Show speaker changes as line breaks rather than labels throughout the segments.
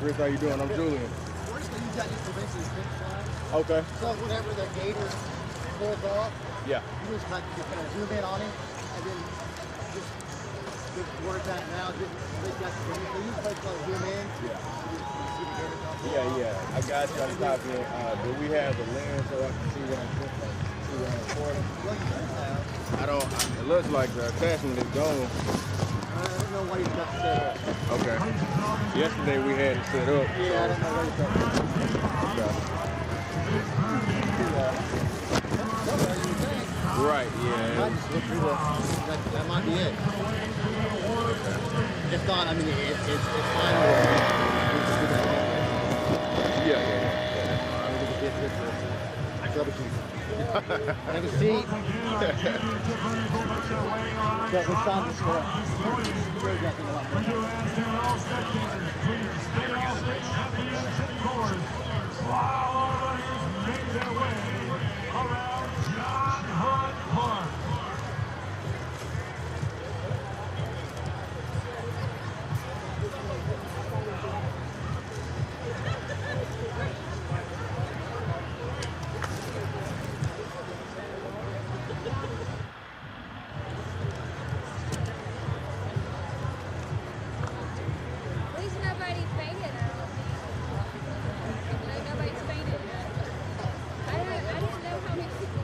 Chris. How you doing? I'm Julian.
First thing you got just prevention is finish line.
Okay.
So whenever the gator pulls off,
Yeah.
you just kind of zoom in on him and then just work that now. Just make that so you just zoom in.
Yeah.
You see the gator come through.
Yeah. I got you. I'm stopping. Do we have the lens so I can see what I'm doing? See what I'm recording?
Well, you should have.
It looks like the attachment is gone.
I don't know why you got set up.
Okay. Yesterday we had it set up.
Yeah, I don't know why you got set up.
Right,
I
yeah.
just look through that might be it. If not, I mean, it's fine.
Yeah.
Have a seat. Got the sound is correct.
At least nobody fainted. Nobody's fainted. I didn't know how many people.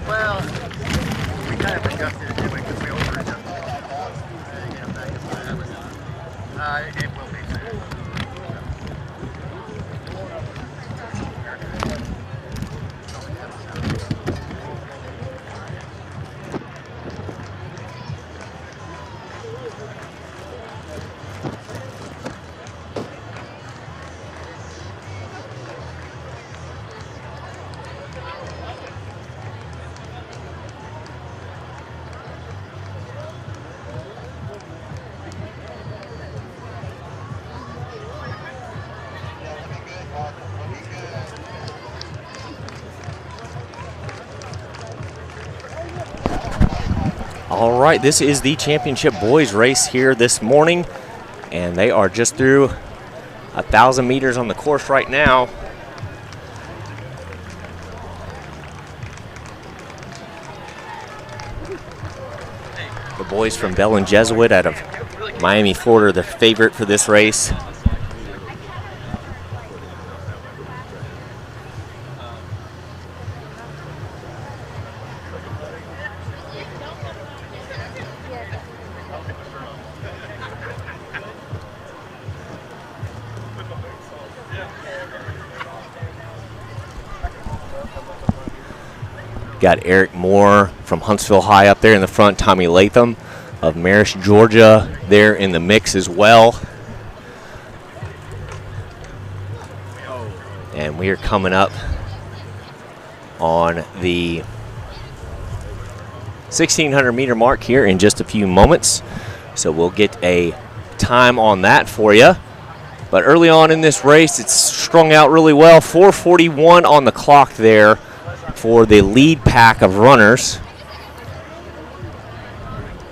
Well, we kind of adjusted it anyway because we over-adjusted it. It will be soon.
All right, this is the championship boys race here this morning, and they are just through 1,000 meters on the course right now. The boys from Bell and Jesuit out of Miami, Florida, are the favorite for this race. Got Eric Moore from Huntsville High up there in the front. Tommy Latham of Marist, Georgia, there in the mix as well. And we are coming up on the 1,600 meter mark here in just a few moments. So we'll get a time on that for you. But early on in this race, it's strung out really well. 4:41 on the clock there for the lead pack of runners.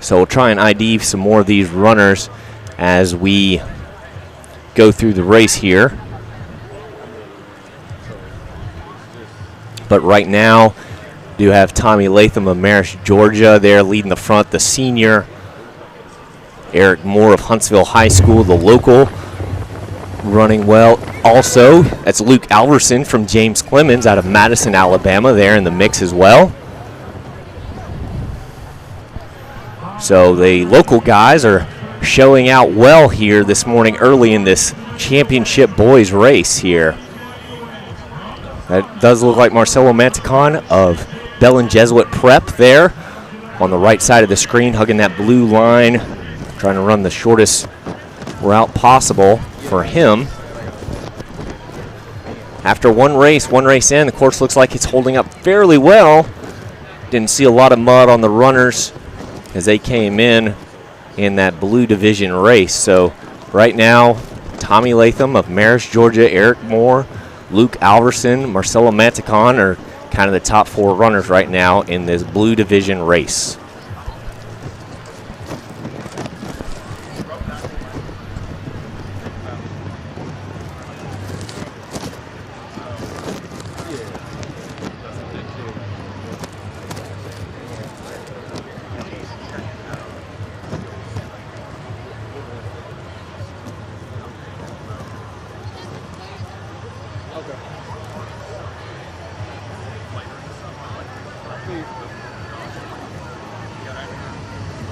So we'll try and ID some more of these runners as we go through the race here. But right now, do have Tommy Latham of Marist, Georgia there leading the front, the senior. Eric Moore of Huntsville High School, the local. running well. Also, that's Luke Alverson from James Clemens out of Madison, Alabama, there in the mix as well. So the local guys are showing out well here this morning early in this championship boys race here. That does look like Marcelo Mantecon of Bellin Jesuit Prep there on the right side of the screen, hugging that blue line, trying to run the shortest route possible for him. After one race in, the course looks like it's holding up fairly well. Didn't see a lot of mud on the runners as they came in that blue division race. So right now, Tommy Latham of Marist, Georgia, Eric Moore, Luke Alverson, Marcelo Mantecon are kind of the top 4 runners right now in this blue division race.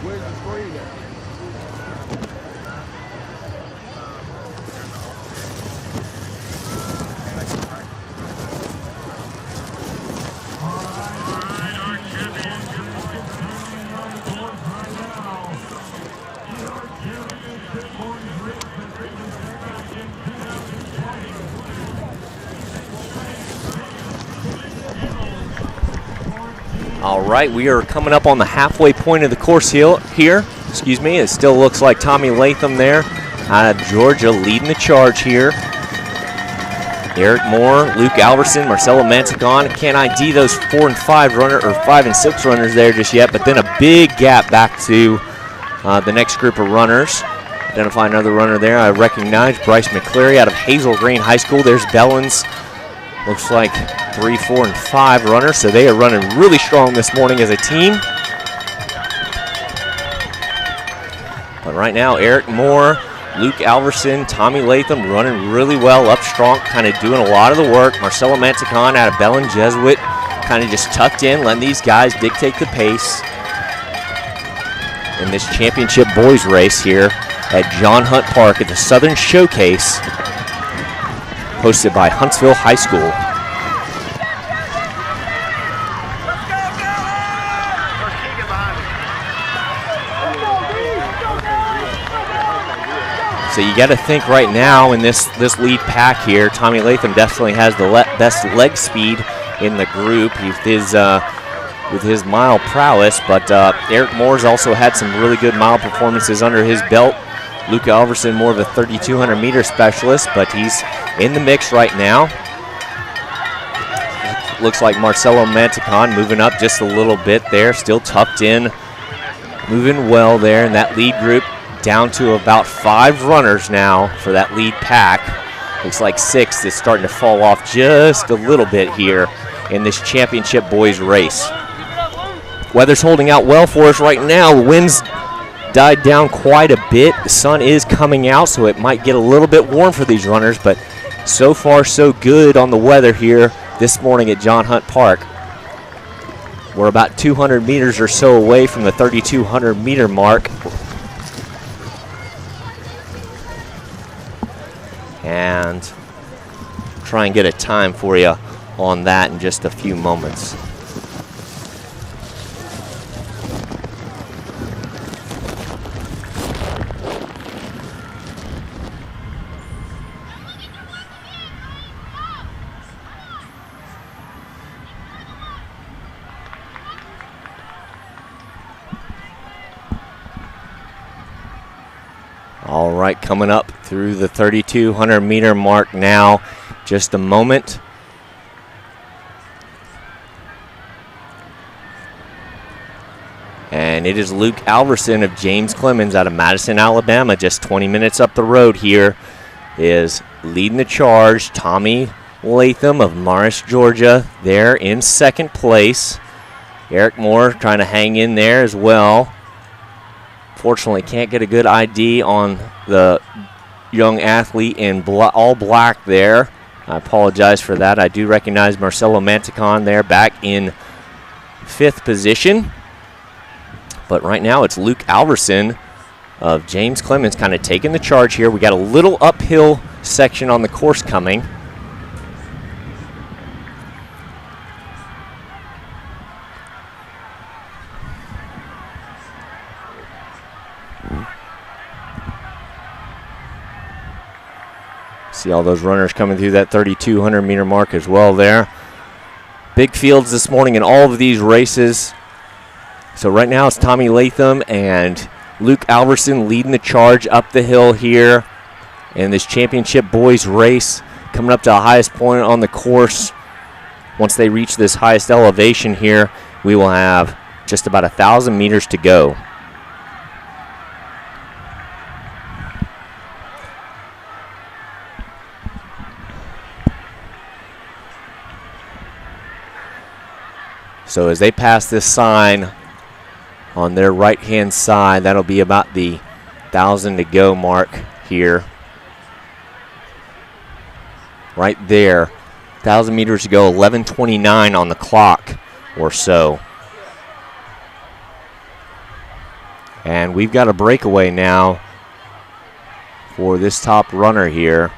Where's the screen at?
All right, we are coming up on the halfway point of the course here. Excuse me, it still looks like Tommy Latham there out of Georgia leading the charge here. Eric Moore, Luke Alverson, Marcelo Mantecon. Can't ID those 4 and 5 or 5 and 6 runners there just yet, but then a big gap back to the next group of runners. Identify another runner there. I recognize Bryce McCleary out of Hazel Green High School. There's Bellins. Looks like 3, 4, and 5 runners, so they are running really strong this morning as a team. But right now, Eric Moore, Luke Alverson, Tommy Latham running really well up strong, kind of doing a lot of the work. Marcelo Mantecon out of Bellin Jesuit, kind of just tucked in, letting these guys dictate the pace in this championship boys race here at John Hunt Park at the Southern Showcase, hosted by Huntsville High School. So you got to think right now in this lead pack here, Tommy Latham definitely has the best leg speed in the group with his mile prowess, but Eric Moore's also had some really good mile performances under his belt. Luke Alverson, more of a 3,200 meter specialist, but he's in the mix right now. Looks like Marcelo Mantecon moving up just a little bit there, still tucked in, moving well there in that lead group. Down to about 5 runners now for that lead pack. Looks like 6 is starting to fall off just a little bit here in this championship boys race. Weather's holding out well for us right now. The wind's died down quite a bit. The sun is coming out, so it might get a little bit warm for these runners, but so far so good on the weather here this morning at John Hunt Park. We're about 200 meters or so away from the 3,200 meter mark. And try and get a time for you on that in just a few moments. All right, coming up through the 3,200 meter mark now. Just a moment. And it is Luke Alverson of James Clemens out of Madison, Alabama, just 20 minutes up the road here, is leading the charge. Tommy Latham of Marist, Georgia, there in second place. Eric Moore trying to hang in there as well. Fortunately, can't get a good ID on the young athlete in all black there. I apologize for that. I do recognize Marcelo Manticon there back in 5th position. But right now it's Luke Alverson of James Clemens kind of taking the charge here. We got a little uphill section on the course coming. See all those runners coming through that 3,200 meter mark as well there. Big fields this morning in all of these races. So right now it's Tommy Latham and Luke Alverson leading the charge up the hill here in this championship boys race, coming up to the highest point on the course. Once they reach this highest elevation here, we will have just about 1,000 meters to go. So as they pass this sign on their right-hand side, that'll be about the 1,000 to go mark here. Right there, 1,000 meters to go, 11:29 on the clock or so. And we've got a breakaway now for this top runner here.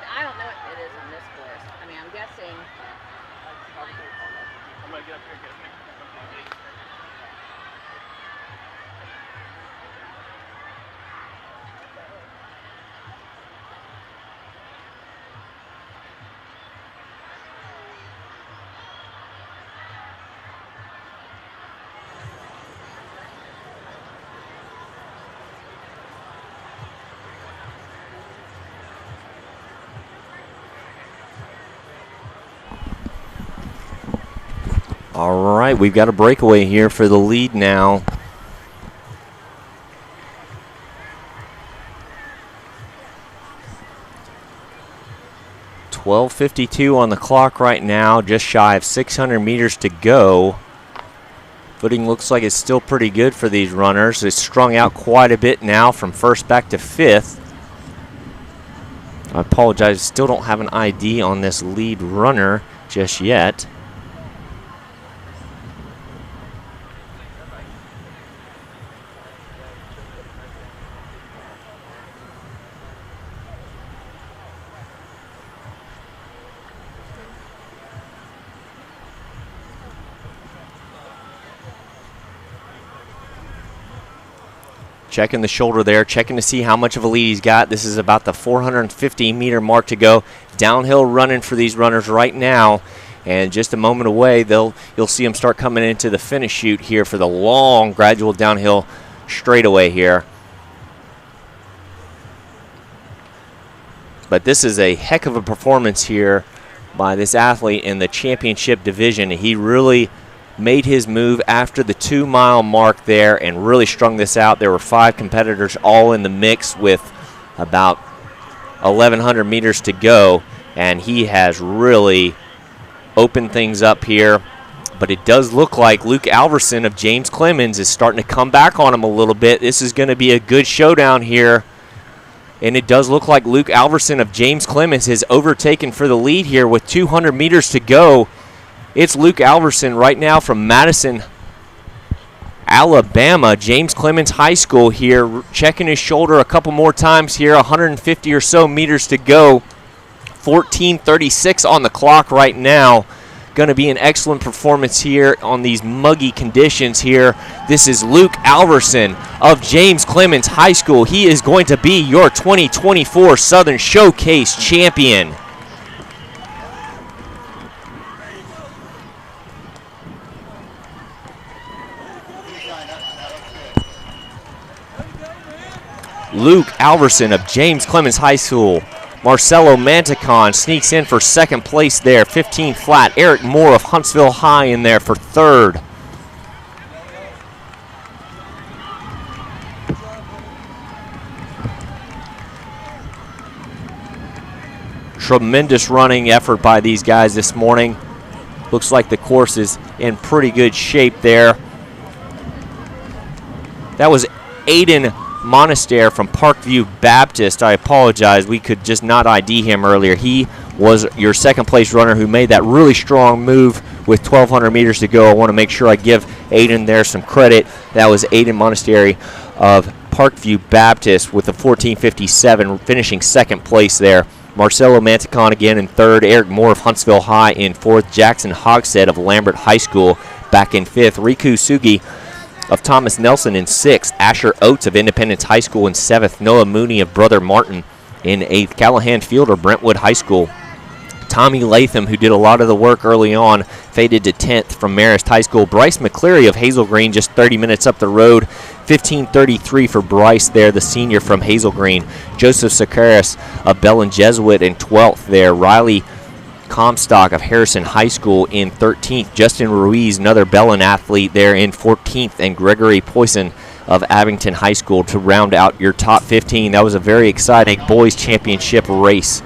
I don't know what it is on this course. I mean, I'm guessing.
All right, we've got a breakaway here for the lead now. .12:52 on the clock right now, just shy of 600 meters to go. Footing looks like it's still pretty good for these runners. It's strung out quite a bit now from 1st back to 5th. I apologize, still don't have an ID on this lead runner just yet. Checking the shoulder there, checking to see how much of a lead he's got. This is about the 450 meter mark to go. Downhill running for these runners right now. And just a moment away, you'll see them start coming into the finish chute here for the long gradual downhill straightaway here. But this is a heck of a performance here by this athlete in the championship division. He really made his move after the 2 mile mark there and really strung this out. There were 5 competitors all in the mix with about 1,100 meters to go, and he has really opened things up here. But it does look like Luke Alverson of James Clemens is starting to come back on him a little bit. This is going to be a good showdown here. And it does look like Luke Alverson of James Clemens has overtaken for the lead here with 200 meters to go. It's Luke Alverson right now from Madison, Alabama, James Clemens High School here, checking his shoulder a couple more times here, 150 or so meters to go. 14:36 on the clock right now. Going to be an excellent performance here on these muggy conditions here. This is Luke Alverson of James Clemens High School. He is going to be your 2024 Southern Showcase champion. Luke Alverson of James Clemens High School Marcelo Manticon sneaks in for second place there, 15 flat. Eric Moore of Huntsville High in there for third. Tremendous running effort by these guys this morning. Looks like the course is in pretty good shape there. That was Aiden Monaster from Parkview Baptist. I apologize, we could just not ID him earlier. He was your second place runner who made that really strong move with 1,200 meters to go. I want to make sure I give Aiden there some credit. That was Aiden Monastery of Parkview Baptist with a 14:57, finishing second place there. Marcelo Manticon again in third. Eric Moore of Huntsville High in fourth. Jackson Hogshead of Lambert High School back in fifth. Riku Sugi of Thomas Nelson in sixth. Asher Oates of Independence High School in seventh. Noah Mooney of Brother Martin in eighth. Callahan Fielder, Brentwood High School. Tommy Latham, who did a lot of the work early on, faded to 10th from Marist High School. Bryce McCleary of Hazel Green, just 30 minutes up the road. 15:33 for Bryce there, the senior from Hazel Green. Joseph Sakaris of Bellin Jesuit in 12th there. Riley Comstock of Harrison High School in 13th. Justin Ruiz, another Bellin athlete there in 14th. And Gregory Poisson of Abington High School to round out your top 15. That was a very exciting boys championship race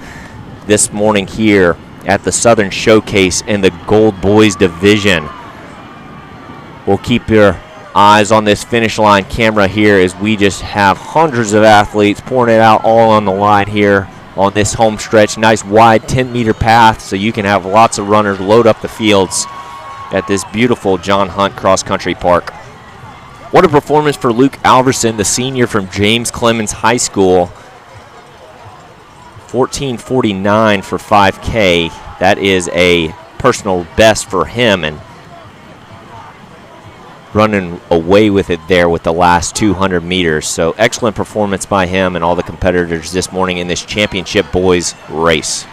this morning here at the Southern Showcase in the Gold Boys Division. We'll keep your eyes on this finish line camera here as we just have hundreds of athletes pouring it out all on the line here on this home stretch. Nice wide 10-meter path so you can have lots of runners load up the fields at this beautiful John Hunt Cross Country Park. What a performance for Luke Alverson, the senior from James Clemens High School. 14:49 for 5K. That is a personal best for him, and running away with it there with the last 200 meters. So excellent performance by him and all the competitors this morning in this championship boys race.